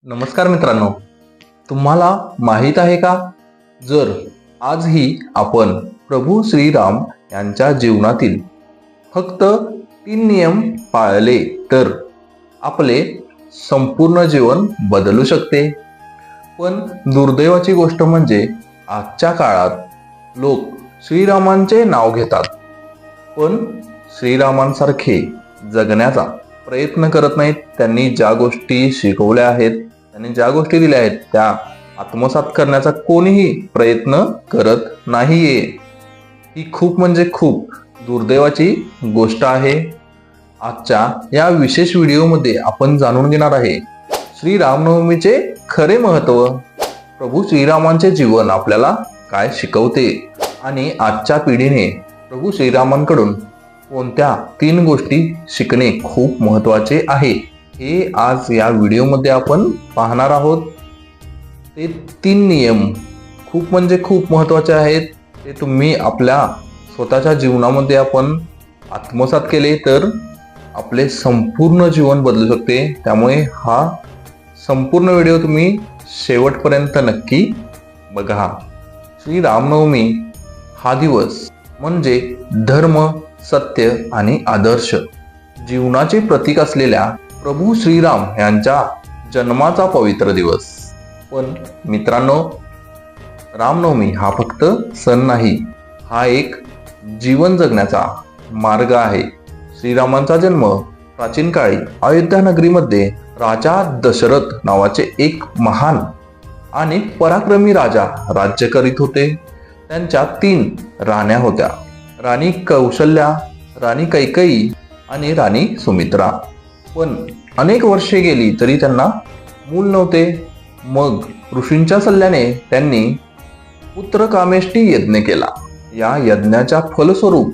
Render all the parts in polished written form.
नमस्कार मित्रांनो, तुम्हाला माहीत आहे का, जर आजही आपण प्रभू श्रीराम यांच्या जीवनातील फक्त 3 नियम पाळले तर आपले संपूर्ण जीवन बदलू शकते. पण दुर्दैवाची गोष्ट म्हणजे आजच्या काळात लोक श्रीरामांचे नाव घेतात, पण श्रीरामांसारखे जगण्याचा प्रयत्न करत नाहीत. त्यांनी ज्या गोष्टी शिकवल्या आहेत, त्यांनी ज्या गोष्टी दिल्या आहेत, त्या आत्मसात करण्याचा कोणीही प्रयत्न करत नाहीये. ही खूप म्हणजे खूप दुर्दैवाची गोष्ट आहे. आजच्या या विशेष व्हिडिओमध्ये आपण जाणून घेणार आहे श्री रामनवमीचे खरे महत्त्व, प्रभू श्रीरामांचे जीवन आपल्याला काय शिकवते आणि आजच्या पिढीने प्रभू श्रीरामांकडून कोणत्या 3 गोष्टी शिकणे खूप महत्त्वाचे आहे, हे आज या व्हिडिओमध्ये आपण पाहणार आहोत. ते 3 नियम खूप म्हणजे खूप महत्त्वाचे आहेत. ते तुम्ही आपल्या स्वतःच्या जीवनामध्ये आपण आत्मसात केले तर आपले संपूर्ण जीवन बदलू शकते. त्यामुळे हा संपूर्ण व्हिडिओ तुम्ही शेवटपर्यंत नक्की बघा. श्री रामनवमी हा दिवस म्हणजे धर्म, सत्य आणि आदर्श जीवनाचे प्रतीक असलेल्या प्रभू श्रीराम यांच्या जन्माचा पवित्र दिवस. पण मित्रांनो, रामनवमी हा फक्त सण नाही, हा एक जीवन जगण्याचा मार्ग आहे. श्रीरामांचा जन्म प्राचीन काळी अयोध्या नगरीमध्ये राजा दशरथ नावाचे एक महान आणि पराक्रमी राजा राज्य करीत होते. त्यांच्या 3 राण्या होत्या, राणी कौशल्या, राणी कैकेयी आणि राणी सुमित्रा. पण अनेक वर्षे गेली तरी त्यांना मूल नव्हते. मग ऋषींच्या सल्ल्याने त्यांनी पुत्रकामेष्टी यज्ञ केला. या यज्ञाच्या फलस्वरूप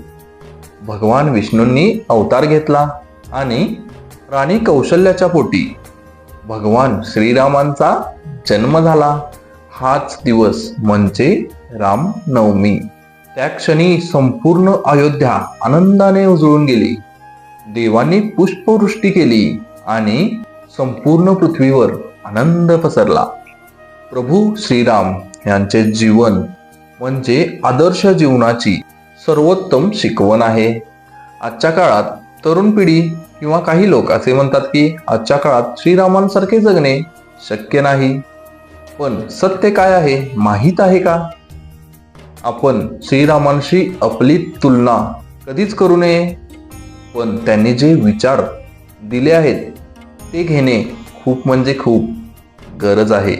भगवान विष्णूंनी अवतार घेतला आणि राणी कौशल्याच्या पोटी भगवान श्रीरामांचा जन्म झाला. हाच दिवस म्हणजे रामनवमी. त्या क्षणी संपूर्ण अयोध्या आनंदाने उजळून गेली. देवांनी पुष्पवृष्टी केली आणि संपूर्ण पृथ्वीवर आनंद पसरला. प्रभू श्रीराम यांचे जीवन म्हणजे आदर्श जीवनाची सर्वोत्तम शिकवण आहे. आजच्या काळात तरुण पिढी किंवा काही लोक असे म्हणतात की आजच्या काळात श्रीरामांसारखे जगणे शक्य नाही. पण सत्य काय आहे माहीत आहे का? आपण श्रीरामांशी आपली तुलना कधीच करू नये. पण त्यांनी जे विचार दिले आहेत ते घेणे खूप म्हणजे खूप गरज आहे.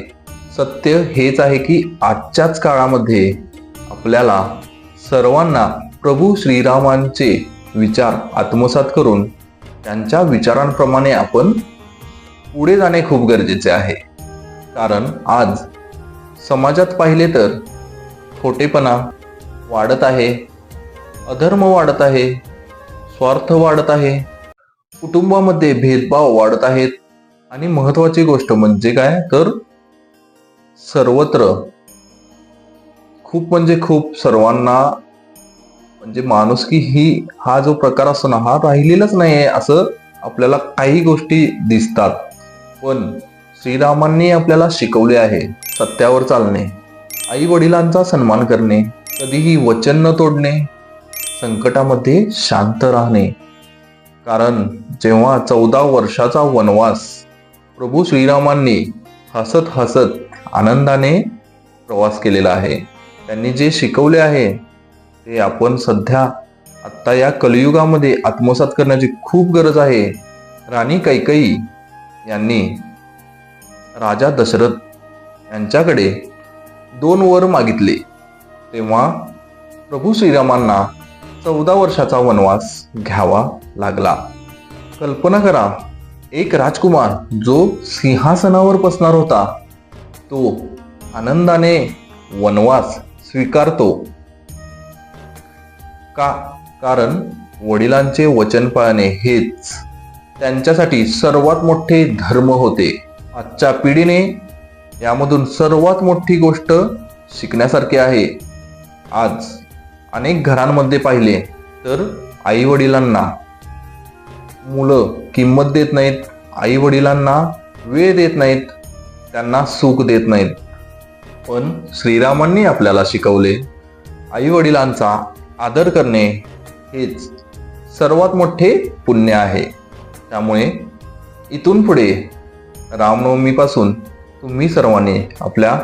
सत्य हेच आहे की आजच्याच काळामध्ये आपल्याला सर्वांना प्रभू श्रीरामांचे विचार आत्मसात करून त्यांच्या विचारांप्रमाणे आपण पुढे जाणे खूप गरजेचे आहे. कारण आज समाजात पाहिले तर खोटेपणा वाढत आहे, अधर्म वाढत आहे, स्वार्थ वाढत आहे, कुटुंबामध्ये भेदभाव वाढत आहेत आणि महत्त्वाची गोष्ट म्हणजे काय तर सर्वत्र खूप म्हणजे खूप सर्वांना म्हणजे माणुसकी ही हा जो प्रकार असतो ना, हा राहिलेलाच नाही आहे असं आपल्याला काही गोष्टी दिसतात. पण श्रीरामांनी आपल्याला शिकवले आहे सत्यावर चालणे, आई वडिलांचा सन्मान करणे, कधीही वचन न तोडणे, संकटामध्ये शांत राहणे. कारण जेव्हा 14 वर्षाचा वनवास प्रभू श्रीरामांनी हसत हसत आनंदाने प्रवास केलेला आहे. त्यांनी जे शिकवले आहे ते आपण सध्या आत्ता या कलियुगामध्ये आत्मसात करण्याची खूप गरज आहे. राणी कैकेयी यांनी राजा दशरथ यांच्याकडे 2 वर मागितले. तेव्हा प्रभू श्रीरामांना 14 वर्षाचा वनवास घ्यावा लागला. कल्पना करा, एक राजकुमार जो सिंहासनावर बसणार होता तो आनंदाने वनवास स्वीकारतो का? कारण वडिलांचे वचन पाळणे हेच त्यांच्यासाठी सर्वात मोठे धर्म होते. आजच्या पिढीने यामधून सर्वात मोठी गोष्ट शिकण्यासारखी आहे. आज अनेक घरांमध्ये पाहिले तर आई वडिलांना मुलं किंमत देत नाहीत, आई वडिलांना वेळ देत नाहीत. त्यांना सुख देत नाहीत. पण श्रीरामांनी आपल्याला शिकवले, आई वडिलांचा आदर करणे हेच सर्वात मोठे पुण्य आहे. त्यामुळे इथून पुढे रामनवमीपासून तुम्ही सर्वांनी आपल्या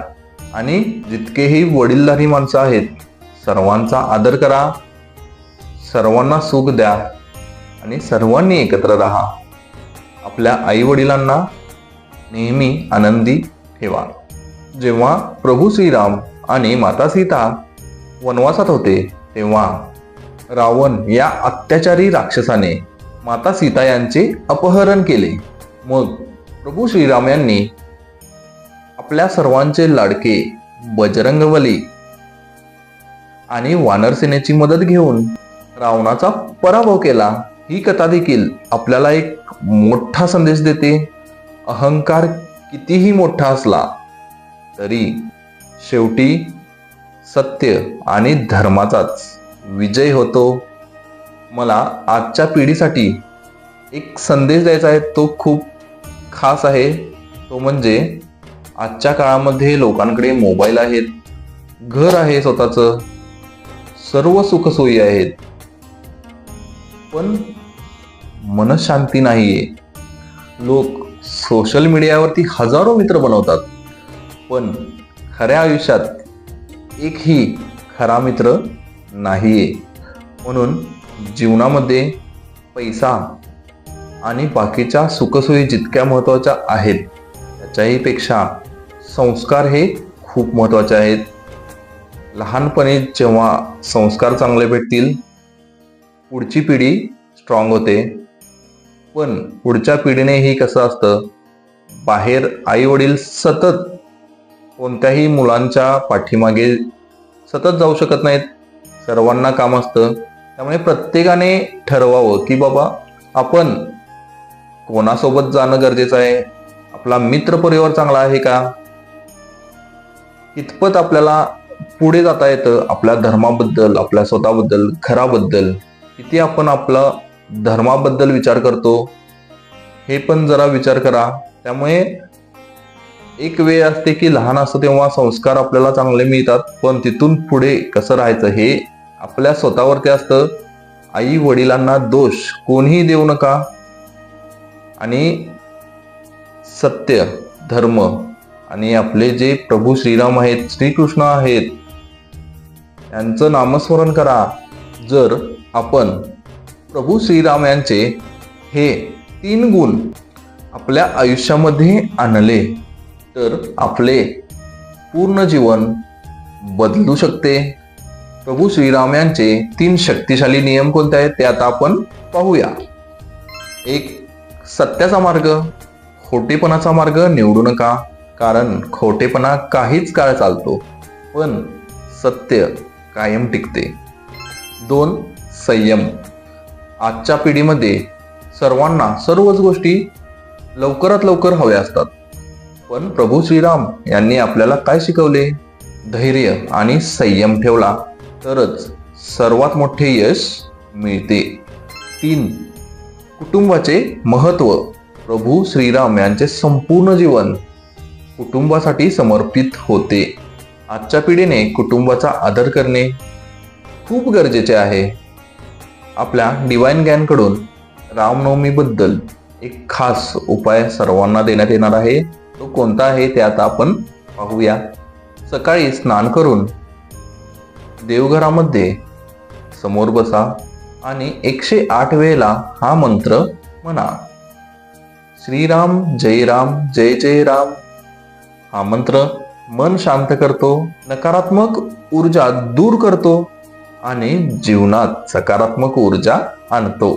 आणि जितकेही वडीलधारी माणसं आहेत सर्वांचा आदर करा, सर्वांना सुख द्या आणि सर्वांनी एकत्र राहा. आपल्या आई वडिलांना नेहमी आनंदी ठेवा. जेव्हा प्रभू श्रीराम आणि माता सीता वनवासात होते तेव्हा रावण या अत्याचारी राक्षसाने माता सीता यांचे अपहरण केले. मग प्रभू श्रीराम यांनी आपल्या सर्वांचे लाडके बजरंगबली आणि वानर सेनेची मदत घेऊन रावणाचा पराभव केला. ही कथा देखील आपल्याला एक मोठा संदेश देते. अहंकार कितीही मोठा असला तरी शेवटी सत्य आणि धर्माचाच विजय होतो. मला आजच्या पिढीसाठी एक संदेश द्यायचा आहे, तो खूप खास आहे. तो म्हणजे आजच्या काळामध्ये लोकांकडे मोबाईल आहेत, घर आहे स्वतःचं, सर्व सुखसोयी आहेत, पण मनशांती नाहीये. लोक सोशल मीडियावरती हजारो मित्र बनवतात, पण खऱ्या आयुष्यात एकही खरा मित्र नाहीये. म्हणून जीवनामध्ये पैसा आणि बाकीच्या सुखसोयी जितक्या महत्त्वाच्या आहेत त्याच्याही पेक्षा संस्कार हे खूप महत्त्वाचे आहेत. लहानपणी जेव्हा संस्कार चांगले भेटतील पुढची पिढी स्ट्रॉंग होते. पण पुढच्या पिढीनेही कसं असतं, बाहेर आई वडील सतत कोणत्याही मुलांच्या पाठीमागे सतत जाऊ शकत नाहीत, सर्वांना काम असतं. त्यामुळे प्रत्येकाने ठरवावं की बाबा आपण कोणासोबत जाणं गरजेचं आहे, आपला मित्र परिवार चांगला आहे का, कितपत आपल्याला पुढे जाता येतं आपल्या धर्माबद्दल, आपल्या स्वतःबद्दल, घराबद्दल, किती आपण आपला धर्माबद्दल विचार करतो हे पण जरा विचार करा. त्यामुळे एक वेळ असते की लहान असतं तेव्हा संस्कार आपल्याला चांगले मिळतात, पण तिथून पुढे कसं राहायचं हे आपल्या स्वतःवरती असतं. आई वडिलांना दोष कोणीही देऊ नका आणि सत्य, धर्म आणि आपले जे प्रभू श्रीराम आहेत, श्रीकृष्ण आहेत, यांचं नामस्मरण करा. जर आपण प्रभू श्रीराम यांचे हे 3 गुण आपल्या आयुष्यामध्ये आणले तर आपले पूर्ण जीवन बदलू शकते. प्रभू श्रीराम यांचे 3 शक्तिशाली नियम कोणते आहेत ते आता आपण पाहूया. एक, सत्याचा मार्ग. खोटेपणाचा मार्ग निवडू नका, कारण खोटेपणा काहीच काळ चालतो पण सत्य कायम टिकते. 2, संयम. आजच्या पिढीमध्ये सर्वांना सर्वच गोष्टी लवकरात लवकर हव्या असतात, पण प्रभू श्रीराम यांनी आपल्याला काय शिकवले? धैर्य आणि संयम ठेवला तरच सर्वात मोठे यश मिळते. 3, कुटुंबाचे महत्त्व. प्रभू श्रीराम यांचे संपूर्ण जीवन कुटुंबासाठी समर्पित होते. आजच्या पिढीने कुटुंबाचा आदर करणे खूप गरजेचे आहे. आपल्या डिवाइन गॅनकडून रामनवमीबद्दल एक खास उपाय सर्वांना देण्यात येणार आहे. तो कोणता आहे ते आता आपण पाहूया. सकाळी स्नान करून देवघरामध्ये समोर बसा आणि 108 वेळेला हा मंत्र म्हणा. श्रीराम जय राम जय जय राम. हा मंत्र मन शांत करतो, नकारात्मक ऊर्जा दूर करतो आणि जीवनात सकारात्मक ऊर्जा आणतो.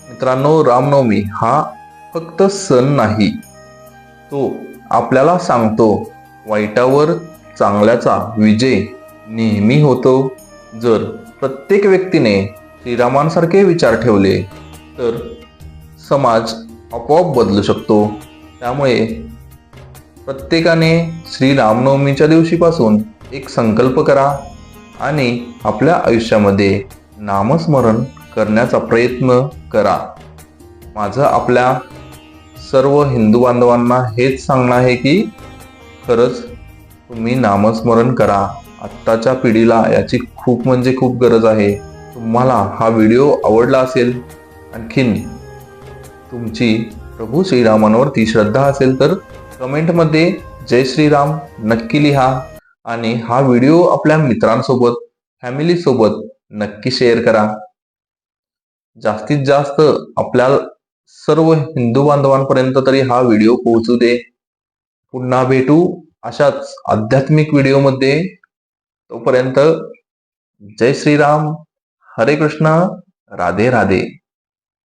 मित्रांनो, रामनवमी हा फक्त सण नाही, तो आपल्याला सांगतो वाईटावर चांगल्याचा विजय नेहमी होतो. जर प्रत्येक व्यक्तीने श्रीरामांसारखे विचार ठेवले तर समाज आपोआप बदलू शकतो. त्यामुळे प्रत्येकाने श्री रामनवमीच्या दिवशीपासून एक संकल्प करा आणि आपल्या आयुष्यामध्ये नामस्मरण करण्याचा प्रयत्न करा. माझं आपल्या सर्व हिंदू बांधवांना हेच सांगणं आहे की खरंच तुम्ही नामस्मरण करा. आत्ताच्या पिढीला याची खूप म्हणजे खूप गरज आहे. तुम्हाला हा व्हिडिओ आवडला असेल, आणखीन तुमची प्रभू श्रीरामांवरती श्रद्धा असेल तर कमेंटमध्ये जय श्रीराम नक्की लिहा आणि हा व्हिडिओ आपल्या मित्रांसोबत, फॅमिली सोबत नक्की शेअर करा. जास्तीत जास्त आपल्या सर्व हिंदू बांधवांपर्यंत तरी हा व्हिडिओ पोहोचू दे. पुन्हा भेटू अशाच आध्यात्मिक व्हिडिओमध्ये. तोपर्यंत जय श्रीराम, हरे कृष्ण, राधे राधे.